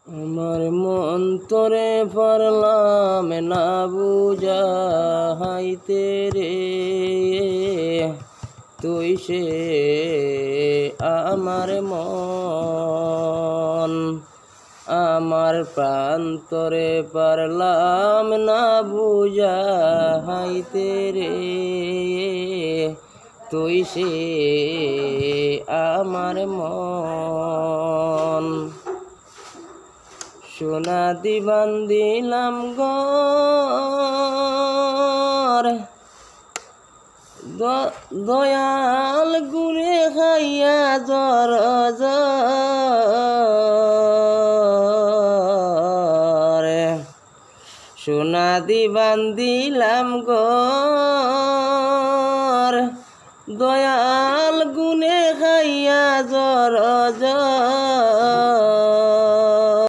আমার মন তোরে পারলাম না বুঝাইতে রে, তুই সে আমার মন। আমার প্রাণ তোরে পারলাম না বুঝাইতে রে, তুই সে আমার মন। সোনা দিবান দিলাম ঘর, দয়াল গুনে খাইয়া জর জরে। সোনা দিবান দিলাম ঘর, দয়াল গুনে খাইয়া জর জরে।